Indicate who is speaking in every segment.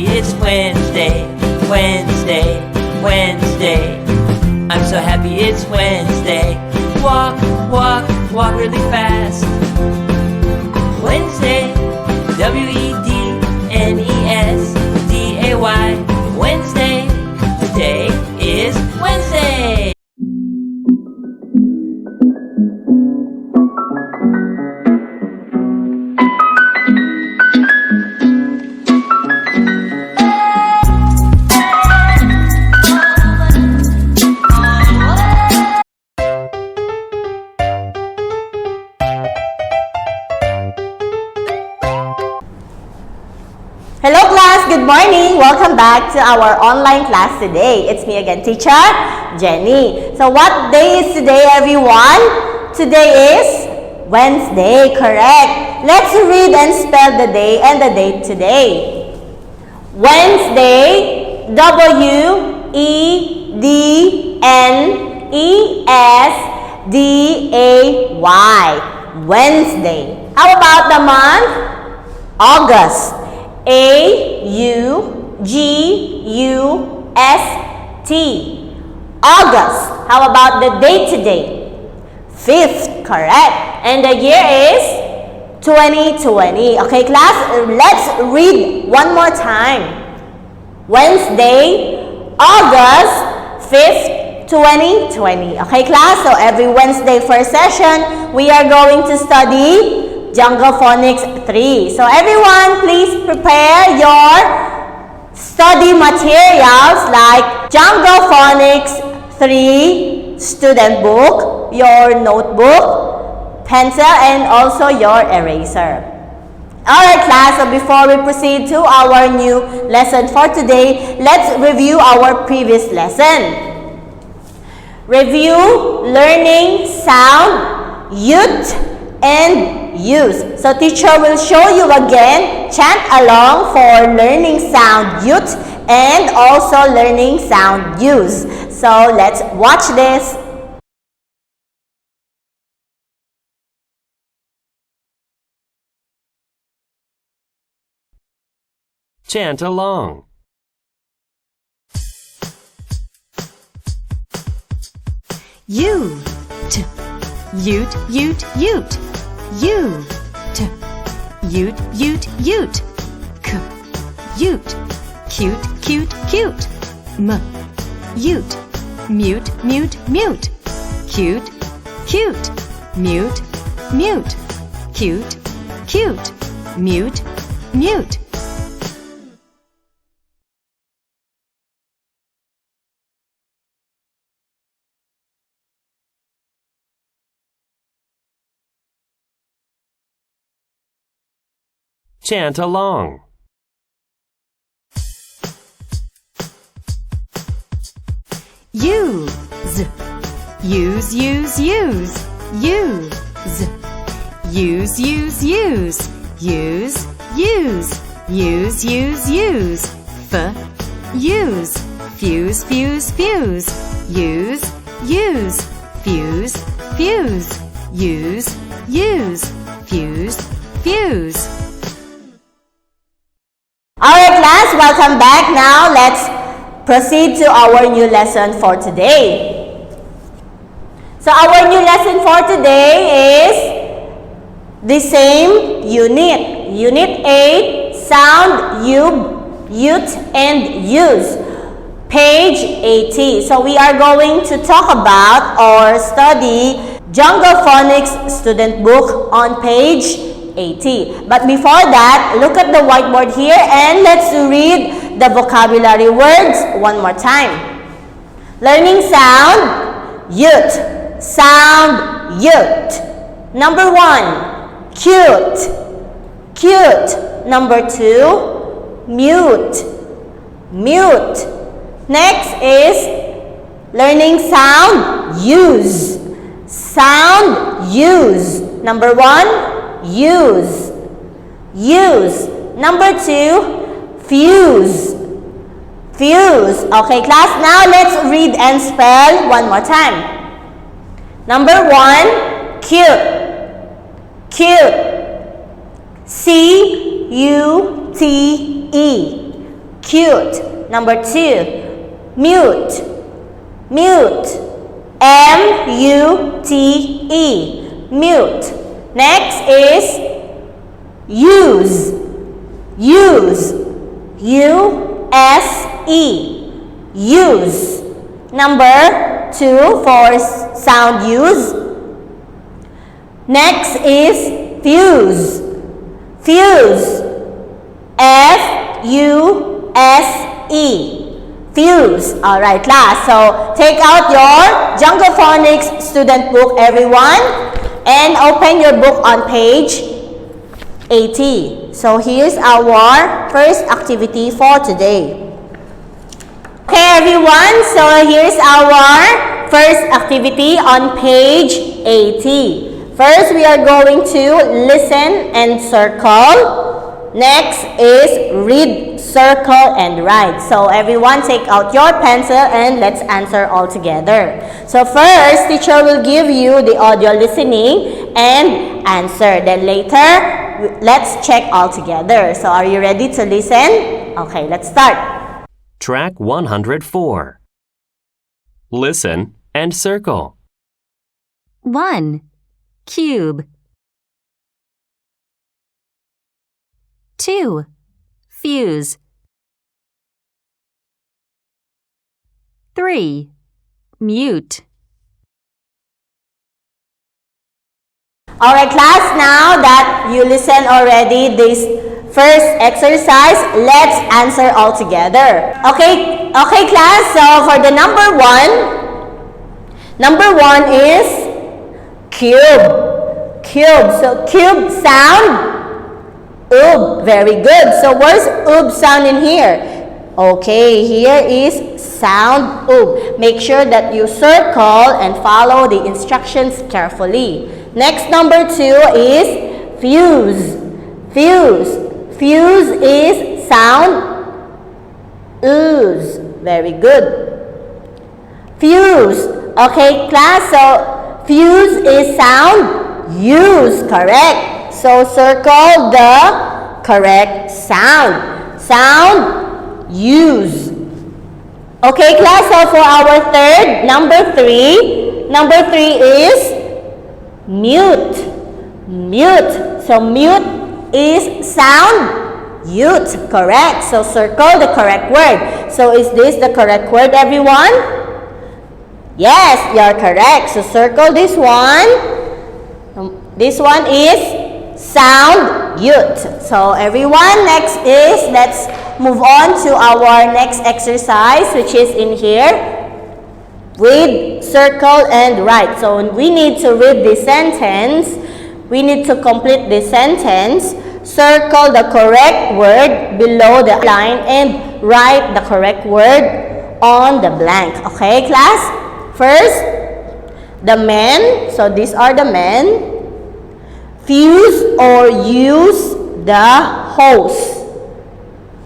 Speaker 1: happy it's Wednesday, Wednesday, Wednesday. I'm so happy it's Wednesday. Walk, walk, walk really fast. Wednesday, W-E-D-N-E-S-D-A-Y. Wednesday, today is Wednesday.
Speaker 2: Hello class, good morning. Welcome back to our online class today. It's me again, teacher Jenny. So what day is today, everyone? Today is Wednesday, correct? Let's read and spell the day and the date today. Wednesday, W-E-D-N-E-S-D-A-Y. Wednesday. How about the month? August. A-U-G-U-S-T. August. How about the date today? 5th, correct. And the year is 2020. Okay, class, let's read one more time. Wednesday, August 5th, 2020. Okay, class, so every Wednesday first session, we are going to study Jungle Phonics 3. So everyone, please prepare your study materials like Jungle Phonics 3 student book, your notebook, pencil, and also your eraser. Alright class, so before we proceed to our new lesson for today, let's review our previous lesson. Review learning sound, youth, and use. So teacher will show you again, chant along for learning sound youth and also learning sound use. So let's watch this.
Speaker 3: Chant along.
Speaker 4: Ute, ute, ute, ute. Ute, ute, ute, ute. Ute, cute, cute, cute. Ute, mute, mute, mute. Cute, cute, mute, mute. Cute, cute, mute, mute.
Speaker 3: Chant along.
Speaker 4: Use, use, use, use. Use, use, use, use. Use, use, use, use, use. Use, fuse, fuse, fuse. Use, fuse, fuse. Use, fuse, fuse.
Speaker 2: Alright class, welcome back. Now let's proceed to our new lesson for today. So our new lesson for today is the same unit. Unit 8, sound, youth, and use. Page 80. So we are going to talk about or study Jungle Phonics student book on page 80. But before that, look at the whiteboard here and let's read the vocabulary words one more time. Learning sound, youth. Sound, youth. Number 1, cute. Cute. Number 2, mute. Mute. Next is learning sound, use. Sound, use. Number 1, use. Use. Number 2, fuse. Fuse. Okay, class, now let's read and spell one more time. Number 1, cute. Cute. C-U-T-E. cute. Number 2, mute. Mute. M-U-T-E. Mute. Next is use. Use. U-S-E. Use. Number 2 for sound use. Next is fuse. Fuse. F-U-S-E. Fuse. Alright, class. So, take out your Jungle Phonics student book, everyone, and open your book on page 80. So, here's our first activity for today. Okay, everyone. So, here's our first activity on page 80. First, we are going to listen and circle. Next is read, circle, and write. So everyone take out your pencil and let's answer all together. So first, teacher will give you the audio listening and answer. Then later, let's check all together. So are you ready to listen? Okay, let's start.
Speaker 3: Track 104. Listen and circle.
Speaker 4: 1. Cube. 2. Fuse. 3. Mute.
Speaker 2: Alright, class, now that you listen already this first exercise, let's answer all together. Okay, class, so for the number 1 is cube. Cube. So cube sound oob. Very good. So where's oob sound in here? Okay, here is sound oob. Make sure that you circle and follow the instructions carefully. Next, number 2 is fuse. Fuse. Fuse is sound ooze. Very good. Fuse. Okay, class, so fuse is sound use. Correct. So circle the correct sound. Sound use. Okay, class, so for our third, number 3. Number 3 is mute. Mute. So mute is sound mute. Correct. So circle the correct word. So is this the correct word, everyone? Yes, you're correct. So circle this one. This one is sound mute. So everyone, next is, let's move on to our next exercise, which is in here. Read, circle, and write. So we need to read the sentence. We need to complete the sentence. Circle the correct word below the line and write the correct word on the blank. Okay, class? First, the men. So these are the men. Fuse or use the hose.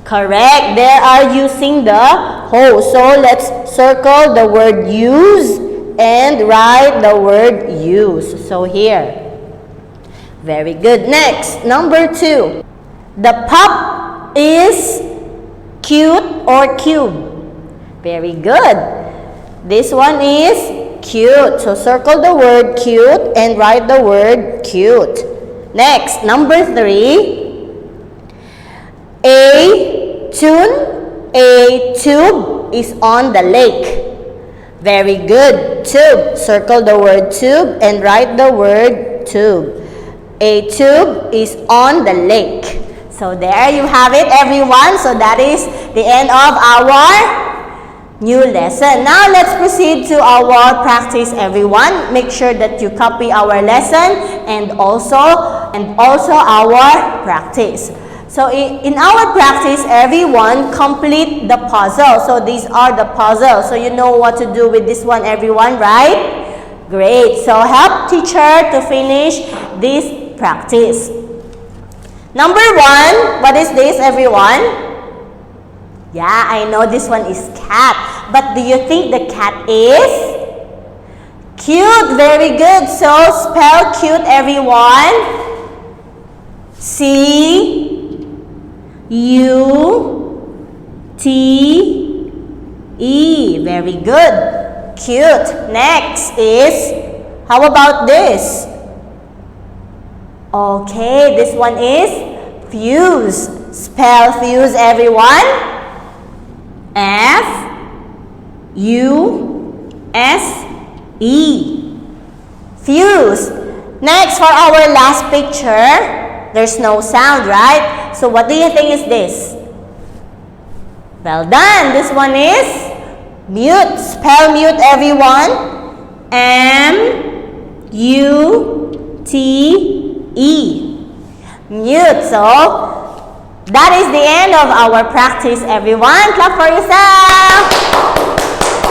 Speaker 2: Correct. They are using the hose. So let's circle the word use and write the word use. So here. Very good. Next, number 2. The pup is cute or cube. Very good. This one is cute. So circle the word cute and write the word cute. Next, number 3. A tube is on the lake. Very good. Tube. Circle the word tube and write the word tube. A tube is on the lake. So there you have it, everyone. So that is the end of our new lesson. Now let's proceed to our practice, everyone. Make sure that you copy our lesson and also our practice. So in our practice, everyone complete the puzzle. So these are the puzzles. So you know what to do with this one, everyone, right? Great. So help teacher to finish this practice. Number 1, what is this, everyone? Yeah, I know this one is cat. But do you think the cat is cute? Very good. So spell cute, everyone. C-U-T-E. T, E. Very good. Cute. Next is, how about this? Okay, this one is fuse. Spell fuse, everyone. F, U, S, E. Fuse. Next, for our last picture, there's no sound, right? So what do you think is this? Well done. This one is mute. Spell mute, everyone. M-U-T-E. Mute. So, that is the end of our practice, everyone. Clap for yourself.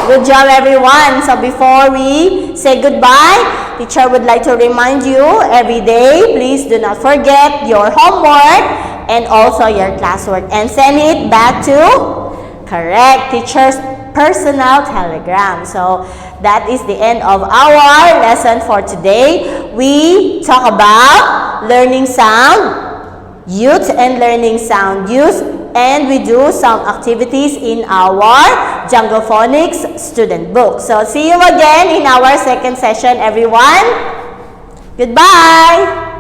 Speaker 2: Good job, everyone. So, before we say goodbye, teacher would like to remind you every day, please do not forget your homework and also your classwork and send it back to correct teacher's personal telegram. So that is the end of our lesson for today. We talk about learning sound use and learning sound use, and we do some activities in our Jungle Phonics student book. So see you again in our second session, everyone. Goodbye.